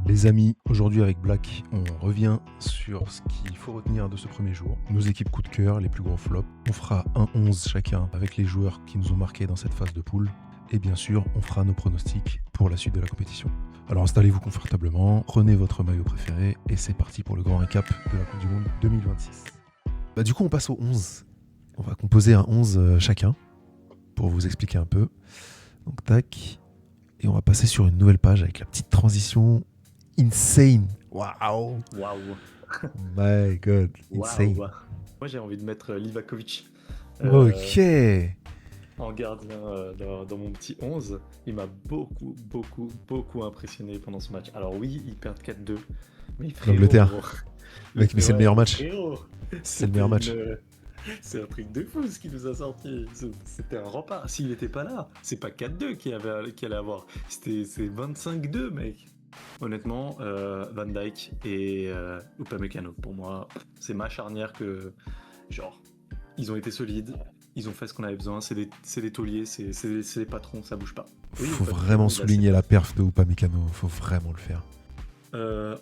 Les amis, aujourd'hui avec Black, on revient sur ce qu'il faut retenir de ce premier jour. Nos équipes coup de cœur, les plus gros flops. On fera un 11 chacun avec les joueurs qui nous ont marqués dans cette phase de poule. Et bien sûr, on fera nos pronostics pour la suite de la compétition. Alors installez-vous confortablement, prenez votre maillot préféré et c'est parti pour le grand récap de la Coupe du Monde 2026. Du coup, on passe au 11. On va composer un 11 chacun pour vous expliquer un peu. Donc tac. Et on va passer sur une nouvelle page avec la petite transition insane. Waouh. Waouh. My God. Insane. Waouh. Moi j'ai envie de mettre Livakovic Ok. en gardien dans mon petit 11. Il m'a beaucoup impressionné pendant ce match. Alors oui, ils perdent 4-2. Mais frérot, L'Angleterre. Mec, mais c'est le meilleur match. Frérot, C'est le meilleur match. C'est un truc de fou ce qu'il nous a sorti. C'était un rempart. S'il n'était pas là, c'est pas 4-2 qu'il allait avoir. C'est 25-2, mec. Honnêtement, Van Dijk et Upamecano, pour moi, c'est ma charnière que, genre, ils ont été solides, ils ont fait ce qu'on avait besoin, c'est des tauliers, c'est des patrons, ça bouge pas. Oui, Faut vraiment souligner la perf de Upamecano, faut vraiment le faire.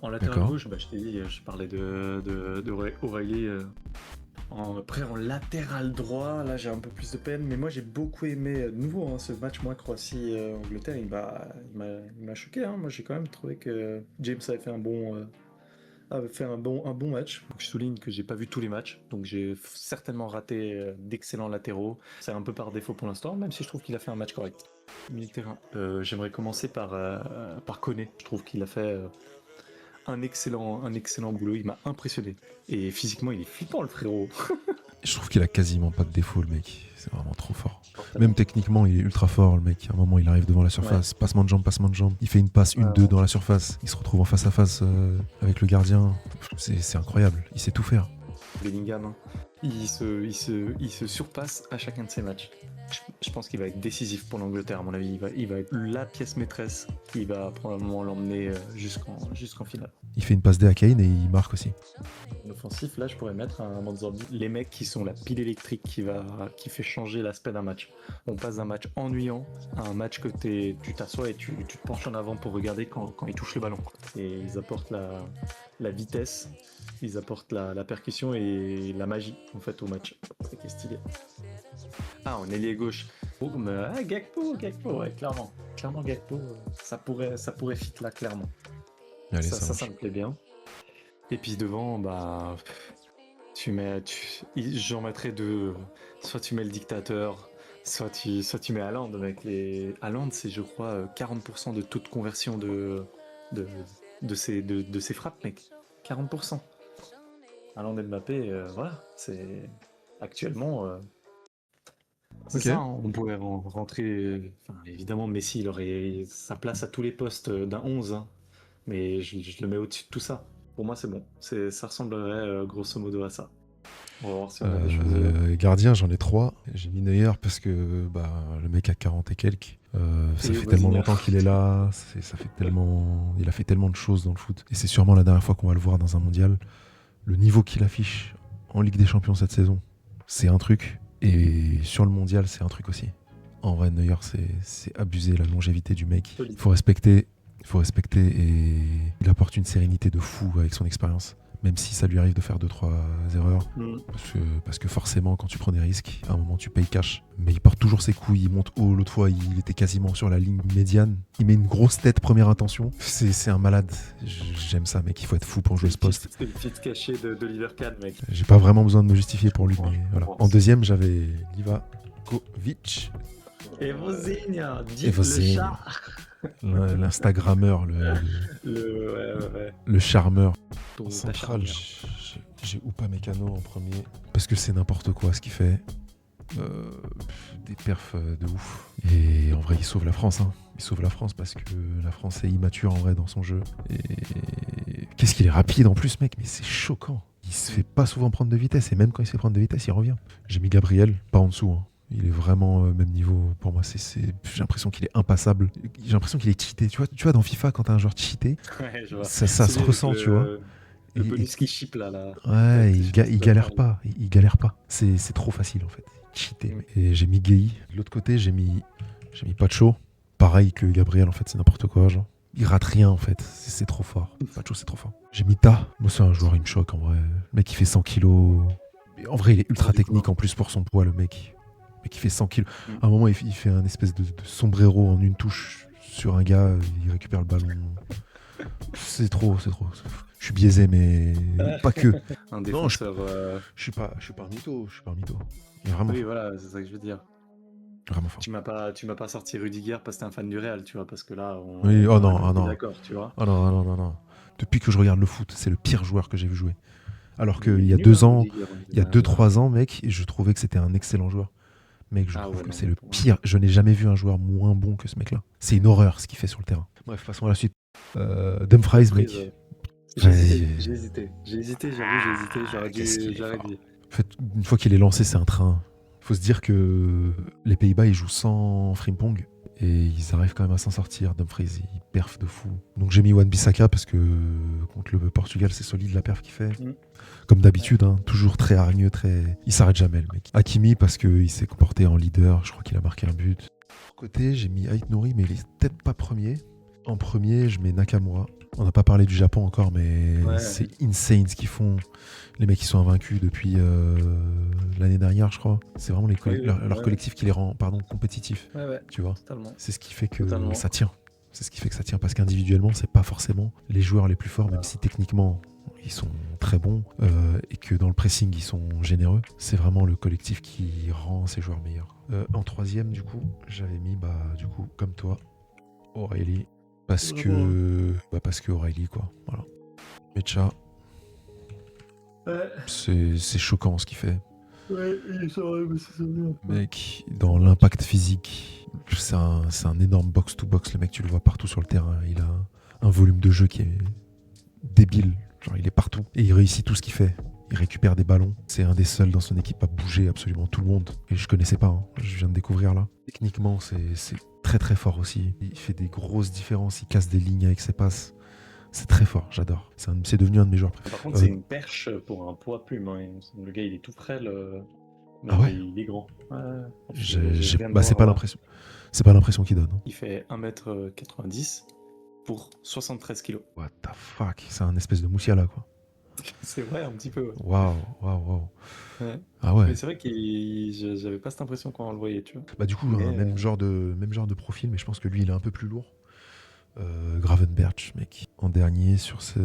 En latéral gauche, je t'ai dit, je parlais d'Aurélie. Après, en latéral droit, là j'ai un peu plus de peine, mais moi j'ai beaucoup aimé de nouveau ce match. Moi, Croatie-Angleterre, il m'a choqué. Moi j'ai quand même trouvé que James avait fait un bon match. Donc, je souligne que j'ai pas vu tous les matchs, donc j'ai certainement raté d'excellents latéraux. C'est un peu par défaut pour l'instant, même si je trouve qu'il a fait un match correct. Milieu de terrain. J'aimerais commencer par Koné. Je trouve qu'il a fait un excellent boulot, il m'a impressionné. Et physiquement, il est flippant, le frérot. Je trouve qu'il a quasiment pas de défaut, le mec. C'est vraiment trop fort. Même techniquement, il est ultra fort, le mec. À un moment, il arrive devant la surface, passement de jambe. Il fait une passe, 1-2 dans la surface. Il se retrouve en face à face avec le gardien. C'est incroyable. Il sait tout faire. Bellingham, il se surpasse à chacun de ses matchs. Je pense qu'il va être décisif pour l'Angleterre, à mon avis. Il va être la pièce maîtresse qui va probablement l'emmener jusqu'en finale. Il fait une passe D à Kane et il marque aussi. En offensif, là, je pourrais mettre un Manzorbi. Les mecs qui sont la pile électrique qui fait changer l'aspect d'un match. On passe d'un match ennuyant à un match que tu t'assois et tu te penches en avant pour regarder quand ils touchent le ballon. Et ils apportent la vitesse, ils apportent la percussion et la magie en fait au match. C'est qui est stylé. En ailier gauche. Gakpo, ouais, clairement Gakpo, ça pourrait fit là, clairement. Allez, ça me plaît bien. Et puis devant, j'en mettrais deux. Soit tu mets le dictateur, soit tu mets Haaland. Haaland, c'est je crois 40% de toute conversion de ses frappes, mec. 40%. Haaland et Mbappé, voilà, c'est actuellement. C'est Ok. ça, on pourrait rentrer. Évidemment, Messi, il aurait sa place à tous les postes d'un 11, mais je le mets au-dessus de tout ça. Pour moi, c'est bon. Ça ressemblerait grosso modo à ça. On va voir si on a des choses. Gardien, j'en ai 3. J'ai mis Neuer parce que le mec a 40 et quelques. Ça fait tellement longtemps qu'il est là. Il a fait tellement de choses dans le foot. Et c'est sûrement la dernière fois qu'on va le voir dans un mondial. Le niveau qu'il affiche en Ligue des Champions cette saison, c'est un truc. Et sur le mondial, c'est un truc aussi. En vrai, Neuer, c'est abusé la longévité du mec. Il faut respecter et il apporte une sérénité de fou avec son expérience. Même si ça lui arrive de faire 2-3 erreurs. Parce que forcément, quand tu prends des risques, à un moment, tu payes cash. Mais il porte toujours ses couilles, il monte haut. L'autre fois, il était quasiment sur la ligne médiane. Il met une grosse tête, première intention. C'est un malade. J'aime ça, mec. Il faut être fou pour jouer ce poste. C'est une petite cachée d'Oliver Kahn, mec. J'ai pas vraiment besoin de me justifier pour lui. Mais voilà. En deuxième, j'avais Livakovic. Et Vozinha, le chat. L'Instagrammeur, le charmeur. En central, j'ai Upamecano en premier. Parce que c'est n'importe quoi ce qu'il fait. Des perfs de ouf. Et en vrai, il sauve la France. Il sauve la France parce que la France est immature en vrai dans son jeu. Et qu'est-ce qu'il est rapide en plus, mec. Mais c'est choquant. Il se fait pas souvent prendre de vitesse. Et même quand il se fait prendre de vitesse, il revient. J'ai mis Gabriel, pas en dessous. Il est vraiment au même niveau. Pour moi, j'ai l'impression qu'il est impassable. J'ai l'impression qu'il est cheaté. Tu vois, dans FIFA, quand t'as un joueur cheaté, ça se ressent, tu vois. Le bonus qui chip là. Ouais, il galère pas. Il galère pas. C'est trop facile, en fait. Cheaté. Et j'ai mis Gueye. De l'autre côté, j'ai mis Pacho. Pareil que Gabriel, en fait, c'est n'importe quoi, genre. Il rate rien en fait, c'est trop fort. Pacho, c'est trop fort. J'ai mis Ta. Moi, c'est un joueur, il me choque en vrai. Le mec, il fait 100 kilos. Mais en vrai, il est ultra technique en plus pour son poids, le mec. Le mec, il fait 100 kilos. À un moment, il fait un espèce de sombrero en une touche sur un gars. Il récupère le ballon. C'est trop. Je suis biaisé, mais pas que. Un défenseur. Je suis pas un mytho. Il est vraiment Oui, fort. voilà, c'est ça que je veux dire. Vraiment fort. Tu m'as pas sorti Rudiger parce que t'es un fan du Real, tu vois, parce que là, on Oui, oh on non, est d'accord, tu vois. Oh non. Depuis que je regarde le foot, c'est le pire joueur que j'ai vu jouer. Alors Il qu'il est y a nul, 2 hein, ans, Rudiger, il y a 2-3 ans, mec, je trouvais que c'était un excellent joueur. Mec, je trouve que c'est le pire. Je n'ai jamais vu un joueur moins bon que ce mec-là. C'est une horreur ce qu'il fait sur le terrain. Bref, passons à la suite. Dumfries, mec. J'ai hésité, j'aurais dû. En fait, une fois qu'il est lancé, c'est un train. Il faut se dire que les Pays-Bas, ils jouent sans Frimpong. Et ils arrivent quand même à s'en sortir. Dumfries, il perf de fou. Donc j'ai mis Wan-Bissaka parce que contre le Portugal, c'est solide la perf qu'il fait. Comme d'habitude, hein, toujours très hargneux, il s'arrête jamais le mec. Hakimi parce qu'il s'est comporté en leader, je crois qu'il a marqué un but. De côté, j'ai mis Ait Nouri, mais il est peut-être pas premier. En premier, je mets Nakamura. On n'a pas parlé du Japon encore, mais c'est insane ce qu'ils font. Les mecs qui sont invaincus depuis l'année dernière, je crois. C'est vraiment leur collectif qui les rend compétitifs. Tu vois. Totalement. C'est ce qui fait que ça tient. C'est ce qui fait que ça tient parce qu'individuellement, c'est pas forcément les joueurs les plus forts, même si techniquement ils sont très bons et que dans le pressing ils sont généreux. C'est vraiment le collectif qui rend ces joueurs meilleurs. En troisième, du coup, j'avais mis comme toi, O'Reilly. Parce que O'Reilly, quoi. Voilà. Mecha. C'est choquant ce qu'il fait. Ouais, c'est vrai, mais c'est bien. Mec, dans l'impact physique, c'est un énorme box-to-box. Le mec, tu le vois partout sur le terrain. Il a un volume de jeu qui est débile. Genre, il est partout. Et il réussit tout ce qu'il fait. Il récupère des ballons. C'est un des seuls dans son équipe à bouger absolument tout le monde. Et je connaissais pas. Hein. Je viens de découvrir là. Techniquement, c'est très très fort aussi. Il fait des grosses différences. Il casse des lignes avec ses passes. C'est très fort, j'adore. C'est devenu un de mes joueurs préférés. Par contre, c'est une perche pour un poids plume. Hein. Le gars, il est tout frêle. Mais il est grand. C'est pas l'impression. C'est pas l'impression qu'il donne. Hein. Il fait 1m90 pour 73 kg. What the fuck? C'est un espèce de Moussiala, quoi. C'est vrai, un petit peu. Waouh. Ouais. Ah ouais. Mais c'est vrai que j'avais pas cette impression quand on le voyait, tu vois. Bah du coup, même genre de profil, mais je pense que lui, il est un peu plus lourd. Gravenberch, mec. En dernier, sur ce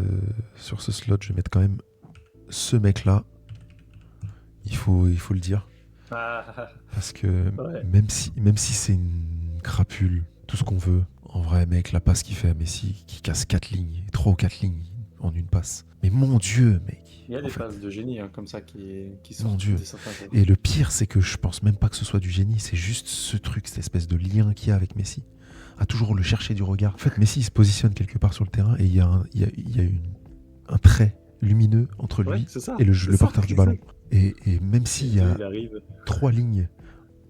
slot, je vais mettre quand même ce mec-là. Il faut le dire. Parce que même si c'est une crapule, tout ce qu'on veut, en vrai, mec, la passe qu'il fait à Messi, qui casse 3 ou 4 lignes en une passe. Mais mon Dieu, mec. Il y a des passes de génie hein, comme ça qui sont. Mon Dieu. Et le pire, c'est que je pense même pas que ce soit du génie, c'est juste ce truc, cette espèce de lien qu'il y a avec Messi. À toujours le chercher du regard. En fait, Messi il se positionne quelque part sur le terrain et il y a un trait lumineux entre lui et le porteur du ballon. Et même s'il y a 3 lignes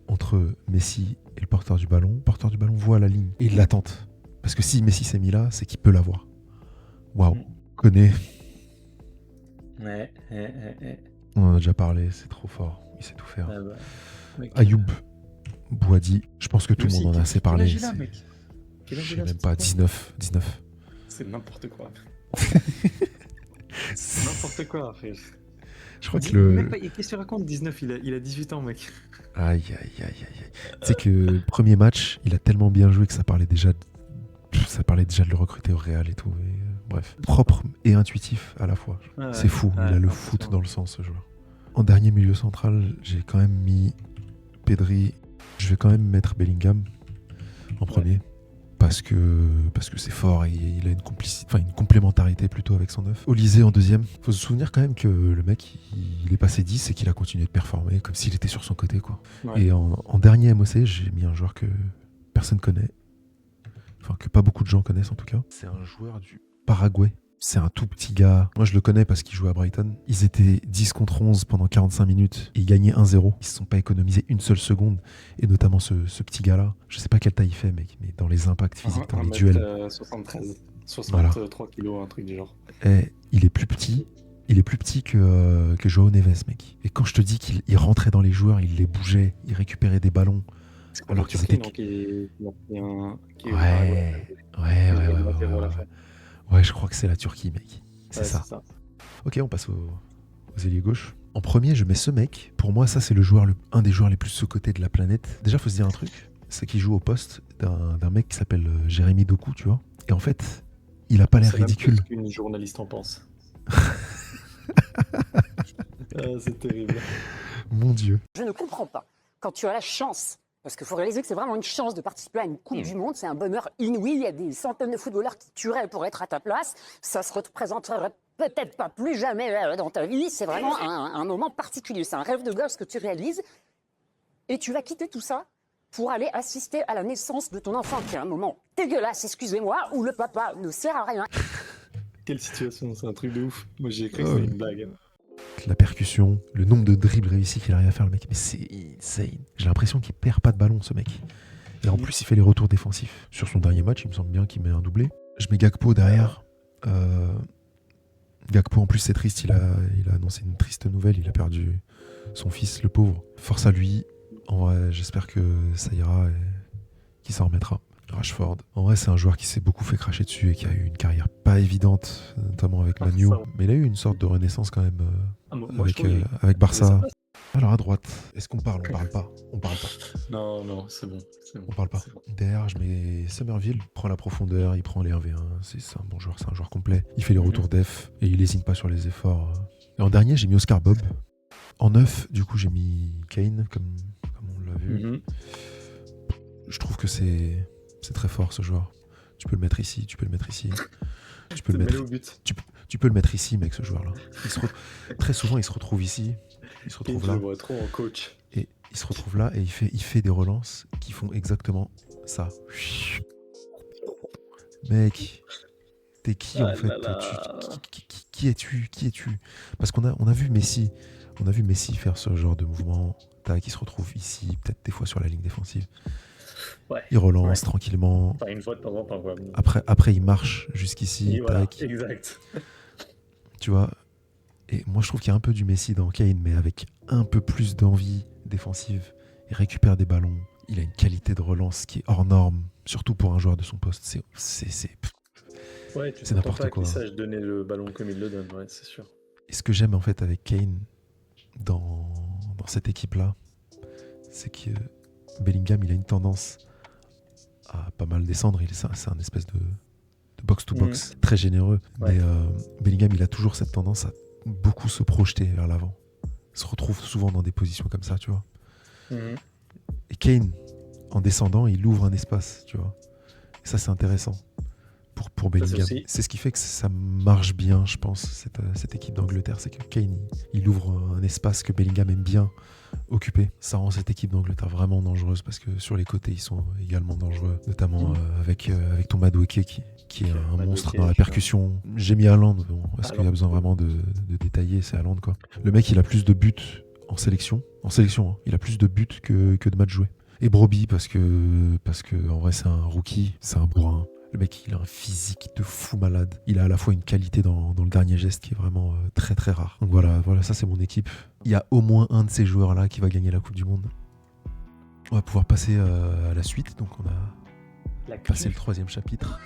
entre Messi et le porteur du ballon voit la ligne et il la tente. Parce que si Messi s'est mis là, c'est qu'il peut la voir. Waouh, connaît. Ouais. On en a déjà parlé, c'est trop fort. Il sait tout faire. Ayoub Bouadi, je pense que tout le monde en a assez parlé. Je sais même pas, 19. C'est n'importe quoi. C'est n'importe quoi, frère. Je crois que Qu'est-ce que tu racontes 19, il a 18 ans, mec. Aïe. Tu sais que le premier match, il a tellement bien joué que ça parlait déjà de le recruter au Real et tout. Bref, propre et intuitif à la fois. C'est fou, il a le foot dans le sang, ce joueur. En dernier milieu central, j'ai quand même mis Pedri. Je vais quand même mettre Bellingham en premier. Parce que c'est fort et il a une complémentarité plutôt avec son neuf. Olysée en deuxième. Faut se souvenir quand même que le mec, il est passé 10 et qu'il a continué de performer comme s'il était sur son côté, quoi. Ouais. Et en dernier MOC, j'ai mis un joueur que personne connaît. Enfin, que pas beaucoup de gens connaissent en tout cas. C'est un joueur du Paraguay. C'est un tout petit gars. Moi, je le connais parce qu'il jouait à Brighton. Ils étaient 10 contre 11 pendant 45 minutes et ils gagnaient 1-0. Ils se sont pas économisés une seule seconde. Et notamment ce petit gars-là. Je sais pas quelle taille il fait, mec, mais dans les impacts physiques, dans les duels. 73. 63 kilos, un truc du genre. Et il est plus petit. Il est plus petit que Joao Neves, mec. Et quand je te dis qu'il rentrait dans les joueurs, il les bougeait, il récupérait des ballons C'est pas Alors qu'il aurait Baptiste été. non, qui est au Paraguay. Ouais. Latéraux à la fin. Ouais, je crois que c'est la Turquie, mec. C'est Ouais, ça. c'est ça. Ok, on passe aux ailiers gauche. En premier, je mets ce mec. Pour moi, ça, c'est un des joueurs les plus sous-cotés de la planète. Déjà, faut se dire un truc. C'est qu'il joue au poste d'un mec qui s'appelle Jérémy Doku, tu vois. Et en fait, il a pas l'air C'est même ridicule. plus qu'une journaliste en pense. C'est terrible. Mon Dieu. Je ne comprends pas. Quand tu as la chance, parce qu'il faut réaliser que c'est vraiment une chance de participer à une Coupe du Monde, c'est un bonheur inouï, il y a des centaines de footballeurs qui tueraient pour être à ta place, ça se représenterait peut-être pas plus jamais dans ta vie, c'est vraiment un moment particulier, c'est un rêve de gosse que tu réalises, et tu vas quitter tout ça pour aller assister à la naissance de ton enfant, qui est un moment dégueulasse, excusez-moi, où le papa ne sert à rien. Quelle situation, c'est un truc de ouf. Moi j'ai cru que c'était une blague. La percussion, le nombre de dribbles réussis qu'il arrive à faire, le mec, mais c'est insane. J'ai l'impression qu'il perd pas de ballon, ce mec. Et en plus, il fait les retours défensifs. Sur son dernier match, il me semble bien qu'il met un doublé. Je mets Gakpo derrière. Gakpo, en plus, c'est triste. Il a annoncé une triste nouvelle. Il a perdu son fils, le pauvre. Force à lui. En vrai, j'espère que ça ira et qu'il s'en remettra. Rashford. En vrai, c'est un joueur qui s'est beaucoup fait cracher dessus et qui a eu une carrière pas évidente, notamment avec Manu. Mais il a eu une sorte de renaissance quand même avec Barça. Alors à droite, est-ce qu'on parle ? On parle pas. On parle pas. Non, c'est bon. On parle pas. Derrière, je mets Somerville. Il prend la profondeur, il prend les 1v1. C'est un bon joueur, c'est un joueur complet. Il fait les retours def et il hésite pas sur les efforts. Et en dernier, j'ai mis Oscar Bob. En 9, du coup, j'ai mis Kane, comme on l'a vu. Je trouve que c'est très fort, ce joueur. Tu peux le mettre ici, tu peux le mettre ici. Tu peux le mettre ici, mec, ce joueur-là. Très souvent, il se retrouve ici. Il se retrouve là. Je le vois trop en coach. Et il se retrouve là et il fait des relances qui font exactement ça. Mec, t'es qui en fait ? Qui es-tu ? Parce qu'on a vu Messi. On a vu Messi faire ce genre de mouvement. Tac, il se retrouve ici, peut-être des fois sur la ligne défensive. Ouais. Il relance tranquillement. Enfin, une fois de temps en temps, quoi. Après, il marche jusqu'ici. Voilà, tac. exact. Tu vois ? Et moi, je trouve qu'il y a un peu du Messi dans Kane, mais avec un peu plus d'envie défensive. Il récupère des ballons. Il a une qualité de relance qui est hors norme, surtout pour un joueur de son poste. C'est n'importe quoi. Qu'il sache donner le ballon comme il le donne, ouais, c'est sûr. Et ce que j'aime en fait avec Kane dans cette équipe-là, c'est que Bellingham, il a une tendance à pas mal descendre. C'est un espèce de box-to-box très généreux. Ouais. Mais Bellingham, il a toujours cette tendance à beaucoup se projeter vers l'avant. Il se retrouve souvent dans des positions comme ça, tu vois. Et Kane, en descendant, il ouvre un espace, tu vois. Et ça, c'est intéressant pour Bellingham. C'est ce qui fait que ça marche bien, je pense, cette équipe d'Angleterre. C'est que Kane, il ouvre un espace que Bellingham aime bien occuper. Ça rend cette équipe d'Angleterre vraiment dangereuse parce que sur les côtés, ils sont également dangereux, notamment avec ton Madueke qui est un monstre dans la percussion. J'ai mis Haaland. Bon, est-ce qu'il y a besoin vraiment de détailler ? C'est Haaland, quoi. Le mec, il a plus de buts en sélection. Hein. Il a plus de buts que de matchs joués. Et Brobbey, parce que en vrai, c'est un rookie, c'est un bourrin. Le mec, il a un physique de fou malade. Il a à la fois une qualité dans le dernier geste qui est vraiment très très rare. Donc voilà, ça c'est mon équipe. Il y a au moins un de ces joueurs-là qui va gagner la Coupe du Monde. On va pouvoir passer à la suite. Donc on a passé le 3e chapitre.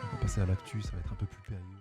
On va passer à l'actu, ça va être un peu plus périlleux.